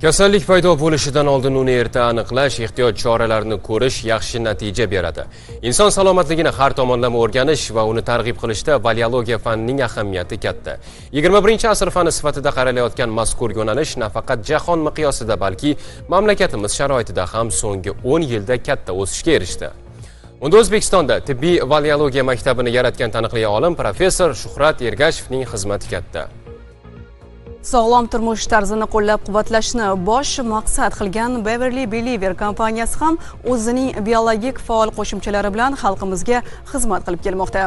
Kasallik paydo bo'lishidan oldin uni erta aniqlash, ehtiyot choralarini ko'rish yaxshi natija beradi. Inson salomatligini har tomonlama o'rganish va uni targ'ib qilishda baliologiya fanining ahamiyati katta. 21-asr fani sifatida qaralayotgan mazkur yo'nalish nafaqat jahon miqyosida, balki mamlakatimiz sharoitida ham so'nggi 10 yilda katta o'sishga erishdi. Unda O'zbekistonda tibbiy baliologiya maktabini yaratgan taniqli olim professor Shuhrat Ergashevning xizmati katta. Sog'lom turmush tarzini qo'llab-quvvatlashni bosh maqsad qilgan Beverly Believer kompaniyasi ham o'zining biologik faol qo'shimchalari bilan xalqimizga xizmat qilib kelmoqda.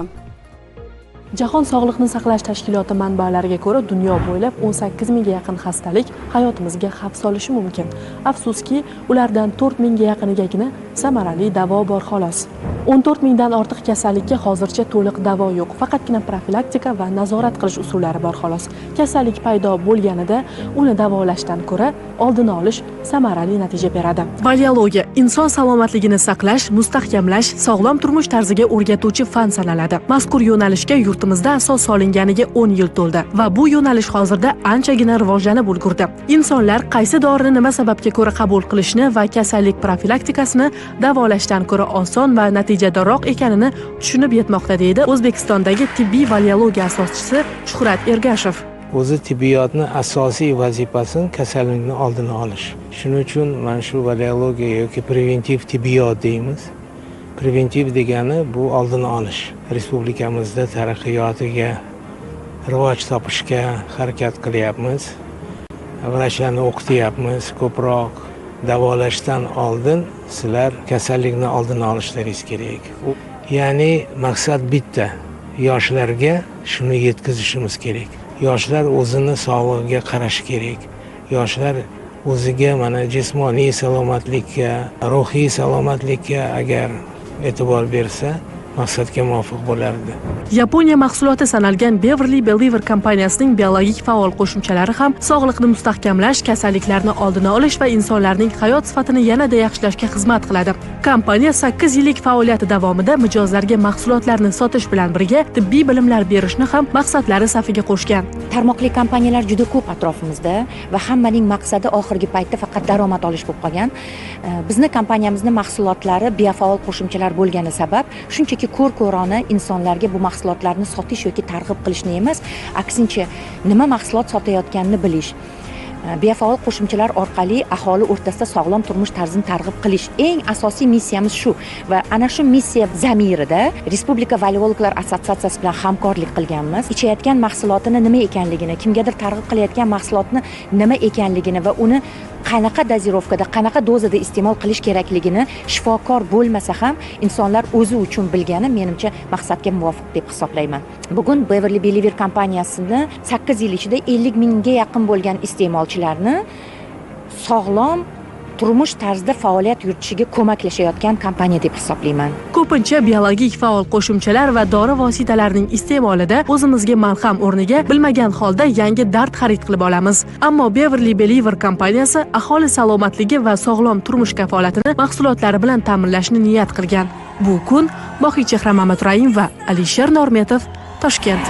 Jahon sog'liqni saqlash tashkiloti manbalariga ko'ra, dunyo bo'ylab 18 mingga yaqin xastalik hayotimizga xavf solishi mumkin. Afsuski, ulardan 4 mingga yaqinigagina samarali davo bor xolos. 14 mingdan ortiq kasallikka hozircha to'liq davo yo'q. Faqatgina profilaktika va nazorat qilish usullari bor xolos. Kasallik paydo bo'lganida uni davolashdan ko'ra oldini olish samarali natija beradi. Baliologiya inson salomatligini saqlash, mustahkamlash, sog'lom turmush tarziga o'rgatuvchi fan sanaladi. Mazkur yo'nalishga yurtimizda asos solinganiga 10 yil to'ldi va bu yo'nalish hozirda anchagina rivojlanib ulgurdi. Insonlar qaysi dorini nima sababga ko'ra qabul qilishni va kasallik profilaktikasini davolashdan ko'ra oson va natijadorroq ekanini tushunib yetmoqda, deydi O'zbekistondagi tibbiy baliologiya asoschisi Shuhrat Ergashev. O'zi tibbiyotni asosiy vazifasi kasallikni oldini olish. Shuning uchun mana shu baliologiya yoki preventiv tibbiyot deymiz. Preventiv degani bu oldini olish. Respublikamizda taraqqiyotiga rivoj topishga harakat qilyapmiz. Vrachlarni o'qityapmiz, ko'proq davolashdan oldin sizlar kasallikni oldini olishlaringiz kerak. Ya'ni maqsad bitta. Yoshlarga shuni yetkazishimiz kerak. Yoshlar o'zini sog'lig'iga qarash kerak. Yoshlar o'ziga mana jismoniy salomatlikka, ruhiy salomatlikka agar e'tibor bersa, maqsadga muvofiq bo'lardi. Yaponiya mahsuloti sanalgan Beverly Believer kompaniyasining biologik faol qo'shimchalari ham sog'liqni mustahkamlash, kasalliklarni oldini olish va insonlarning hayot sifatini yanada yaxshilashga xizmat qiladi. Kompaniya 8 yillik faoliyati davomida mijozlarga mahsulotlarni sotish bilan birga tibbiy bilimlar berishni ham maqsadlari safiga qo'shgan. Tarmoqli kompaniyalar juda ko'p atrofimizda va hammaning maqsadi oxirgi paytda faqat daromad olish bo'lib qolgan. Bizni kompaniyamizning mahsulotlari biofaol qo'shimchalar bo'lgani sabab shunchaki ko'r-ko'rona insonlarga bu mahsulotlarni sotish yoki targ'ib qilishni emas, aksincha nima mahsulot sotayotganini bilish. Biofaol qo'shimchalar orqali aholi o'rtasida sog'lom turmush tarzini targ'ib qilish eng asosiy missiyamiz shu va ana shu missiya zamirida Respublika baliologlar assotsiatsiyasi bilan hamkorlik qilganmiz. Ichayotgan mahsulotini nima ekanligini, kimgadir targ'ib qilayotgan mahsulotni nima ekanligini va uni qanaqa dozirovkada, qanaqa dozada iste'mol qilish kerakligini shifokor bo'lmasa ham insonlar o'zi uchun bilgani menimcha maqsadga muvofiq deb hisoblayman. Bugun Beverly Believer kompaniyasini 8 yil ichida 50 mingga yaqin bo'lgan iste'molchilarni sog'lom turmush tarzida faoliyat yuritishiga ko'maklashayotgan kompaniya deb hisoblayman. Ko'pincha biologik faol qo'shimchalar va dori vositalarining iste'molida o'zimizga malham o'rniga bilmagan holda yangi dard xarid qilib olamiz. Ammo Beverly Believer kompaniyasi aholi salomatligi va sog'lom turmush kafolatini mahsulotlari bilan ta'minlashni niyat qilgan. Bu kun Bohichehra Mamaturaim va Alisher Normetov, Toshkent.